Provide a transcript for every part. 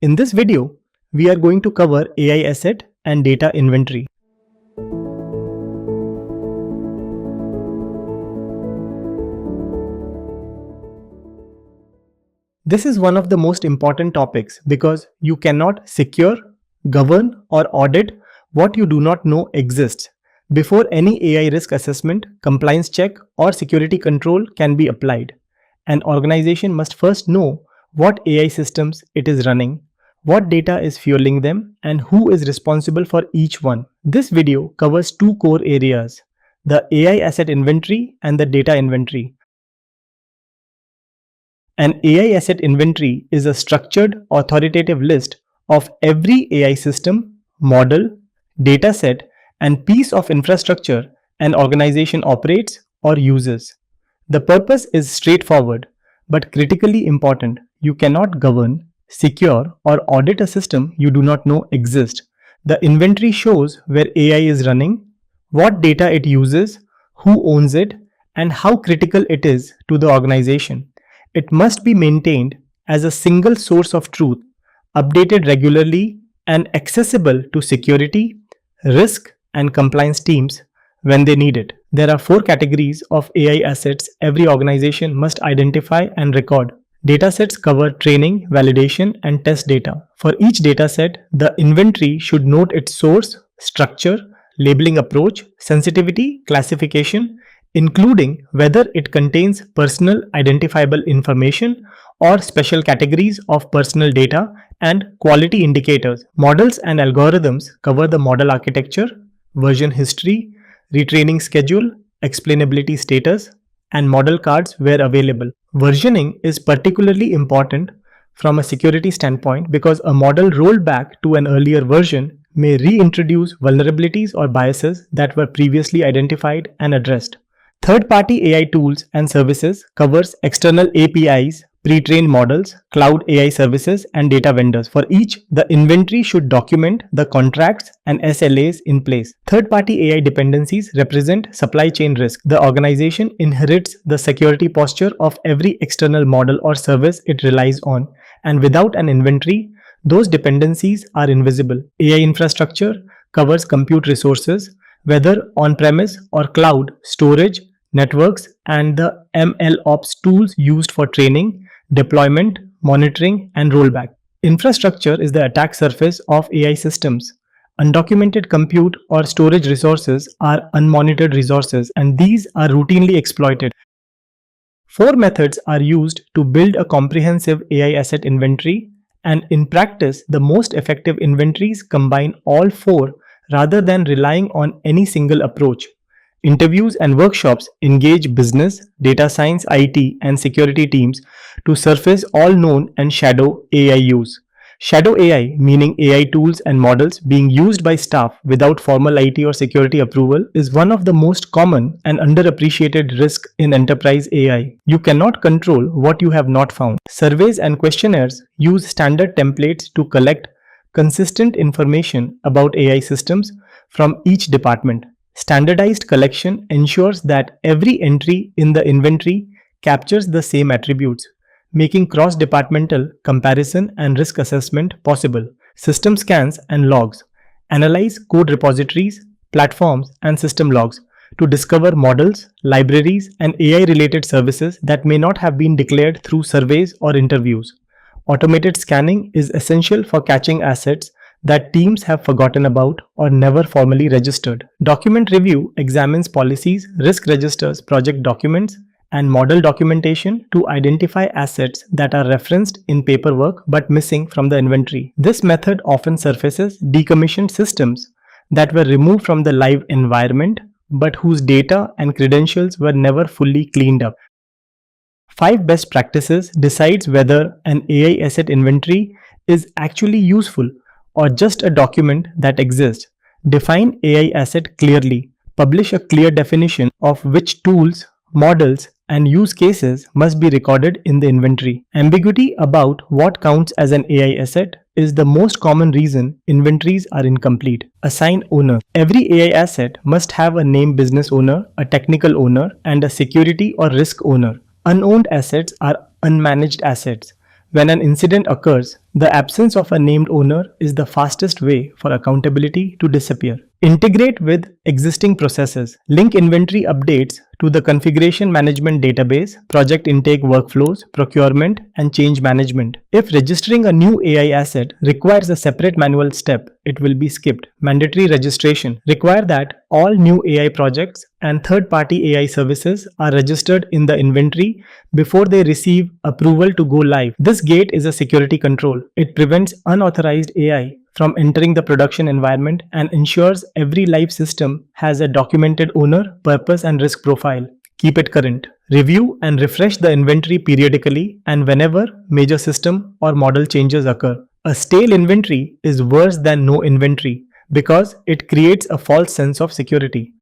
In this video, we are going to cover AI asset and data inventory. This is one of the most important topics because you cannot secure, govern, or audit what you do not know exists. Before any AI risk assessment, compliance check, or security control can be applied, an organization must first know what AI systems it is running, what data is fueling them, and who is responsible for each one. This video covers two core areas, the AI asset inventory and the data inventory. An AI asset inventory is a structured, authoritative list of every AI system, model, dataset, and piece of infrastructure an organization operates or uses. The purpose is straightforward, but critically important. You cannot govern, secure, or audit a system you do not know exists. The inventory shows where AI is running, what data it uses, who owns it, and how critical it is to the organization. It must be maintained as a single source of truth, updated regularly, and accessible to security, risk, and compliance teams when they need it. There are 4 categories of AI assets every organization must identify and record. Datasets cover training, validation, and test data. For each dataset, the inventory should note its source, structure, labeling approach, sensitivity, classification, including whether it contains personal identifiable information or special categories of personal data, and quality indicators. Models and algorithms cover the model architecture, version history, retraining schedule, explainability status, and model cards where available. Versioning is particularly important from a security standpoint because a model rolled back to an earlier version may reintroduce vulnerabilities or biases that were previously identified and addressed. Third-party AI tools and services covers external APIs, pre-trained models, cloud AI services, and data vendors. For each, the inventory should document the contracts and SLAs in place. Third-party AI dependencies represent supply chain risk. The organization inherits the security posture of every external model or service it relies on, and without an inventory, those dependencies are invisible. AI infrastructure covers compute resources, whether on-premise or cloud, storage, networks, and the MLOps tools used for training, deployment, monitoring, and rollback. Infrastructure is the attack surface of AI systems. Undocumented compute or storage resources are unmonitored resources, and these are routinely exploited. 4 methods are used to build a comprehensive AI asset inventory, and in practice, the most effective inventories combine all 4 rather than relying on any single approach. Interviews and workshops engage business, data science, IT, and security teams to surface all known and shadow AI use. Shadow AI, meaning AI tools and models being used by staff without formal IT or security approval, is one of the most common and underappreciated risks in enterprise AI. You cannot control what you have not found. Surveys and questionnaires use standard templates to collect consistent information about AI systems from each department. Standardized collection ensures that every entry in the inventory captures the same attributes, making cross-departmental comparison and risk assessment possible. System scans and logs analyze code repositories, platforms, and system logs to discover models, libraries, and AI-related services that may not have been declared through surveys or interviews. Automated scanning is essential for catching assets that teams have forgotten about or never formally registered. Document review examines policies, risk registers, project documents, and model documentation to identify assets that are referenced in paperwork but missing from the inventory. This method often surfaces decommissioned systems that were removed from the live environment but whose data and credentials were never fully cleaned up. 5 best practices decides whether an AI asset inventory is actually useful or just a document that exists. Define AI asset clearly. Publish a clear definition of which tools, models, and use cases must be recorded in the inventory. Ambiguity about what counts as an AI asset is the most common reason inventories are incomplete. Assign owner. Every AI asset must have a named business owner, a technical owner, and a security or risk owner. Unowned assets are unmanaged assets. When an incident occurs, The absence of a named owner is the fastest way for accountability to disappear. Integrate with existing processes. Link inventory updates to the configuration management database, project intake workflows, procurement, and change management. If registering a new AI asset requires a separate manual step, it will be skipped. Mandatory registration. Require that all new AI projects and third-party AI services are registered in the inventory before they receive approval to go live. This gate is a security control. It prevents unauthorized AI from entering the production environment and ensures every live system has a documented owner, purpose, and risk profile. Keep it current. Review and refresh the inventory periodically and whenever major system or model changes occur. A stale inventory is worse than no inventory because it creates a false sense of security.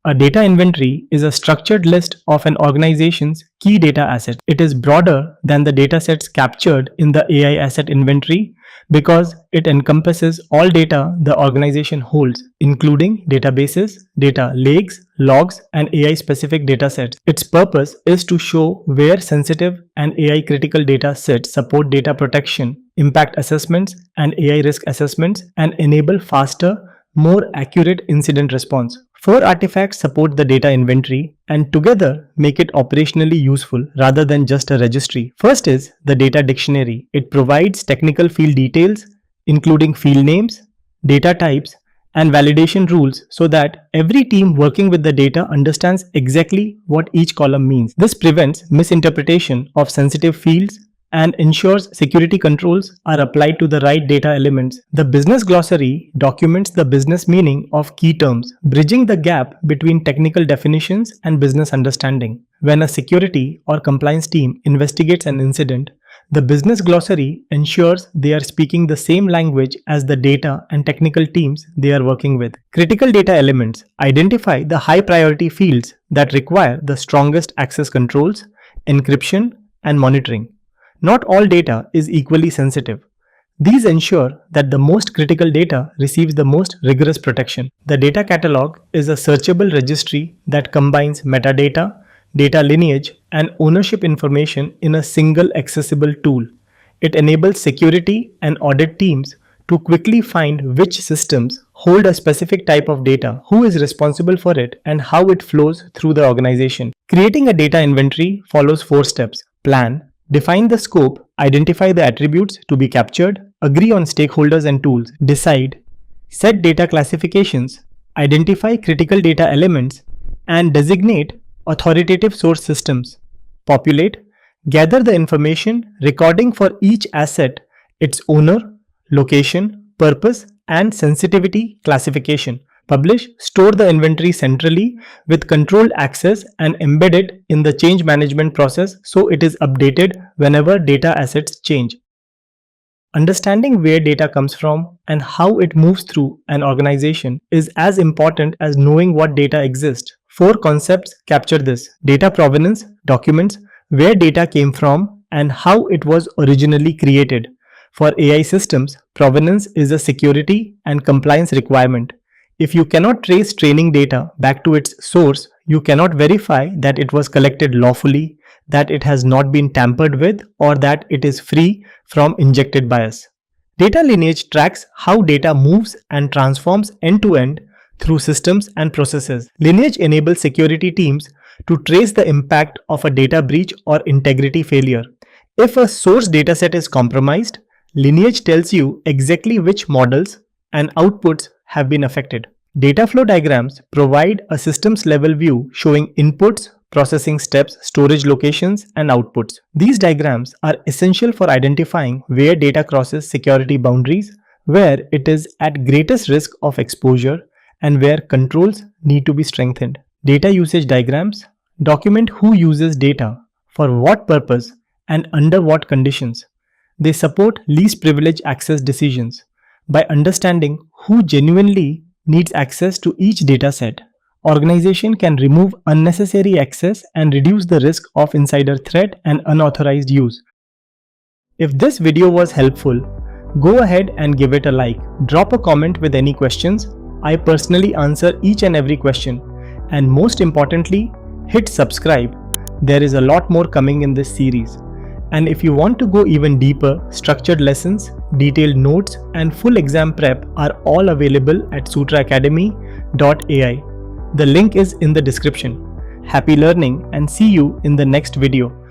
A data inventory is a structured list of an organization's key data assets. It is broader than the datasets captured in the AI asset inventory because it encompasses all data the organization holds, including databases, data lakes, logs, and AI-specific datasets. Its purpose is to show where sensitive and AI-critical data sets support data protection, impact assessments, and AI risk assessments, and enable faster, more accurate incident response. 4 artifacts support the data inventory and together make it operationally useful rather than just a registry. First is the data dictionary. It provides technical field details, including field names, data types, and validation rules so that every team working with the data understands exactly what each column means. This prevents misinterpretation of sensitive fields and ensures security controls are applied to the right data elements. The business glossary documents the business meaning of key terms, bridging the gap between technical definitions and business understanding. When a security or compliance team investigates an incident, the business glossary ensures they are speaking the same language as the data and technical teams they are working with. Critical data elements identify the high priority fields that require the strongest access controls, encryption, and monitoring. Not all data is equally sensitive. These ensure that the most critical data receives the most rigorous protection. The data catalog is a searchable registry that combines metadata, data lineage, and ownership information in a single accessible tool. It enables security and audit teams to quickly find which systems hold a specific type of data, who is responsible for it, and how it flows through the organization. Creating a data inventory follows 4 steps. Plan. Define the scope, identify the attributes to be captured, agree on stakeholders and tools, decide, set data classifications, identify critical data elements, and designate authoritative source systems. Populate, gather the information, recording for each asset, its owner, location, purpose, and sensitivity classification. Publish, store the inventory centrally with controlled access and embed it in the change management process so it is updated whenever data assets change. Understanding where data comes from and how it moves through an organization is as important as knowing what data exists. 4 concepts capture this. Data provenance documents where data came from and how it was originally created. For AI systems, provenance is a security and compliance requirement. If you cannot trace training data back to its source, you cannot verify that it was collected lawfully, that it has not been tampered with, or that it is free from injected bias. Data lineage tracks how data moves and transforms end-to-end through systems and processes. Lineage enables security teams to trace the impact of a data breach or integrity failure. If a source dataset is compromised, Lineage tells you exactly which models and outputs have been affected. Data flow diagrams provide a systems level view showing inputs, processing steps, storage locations, and outputs. These diagrams are essential for identifying where data crosses security boundaries, where it is at greatest risk of exposure, and where controls need to be strengthened. Data usage diagrams document who uses data, for what purpose, and under what conditions. They support least privilege access decisions. By understanding who genuinely needs access to each dataset, organization can remove unnecessary access and reduce the risk of insider threat and unauthorized use. If this video was helpful, go ahead and give it a like. Drop a comment with any questions. I personally answer each and every question. And most importantly, hit subscribe. There is a lot more coming in this series. And if you want to go even deeper, structured lessons, detailed notes, and full exam prep are all available at sutraacademy.ai. The link is in the description. Happy learning and see you in the next video.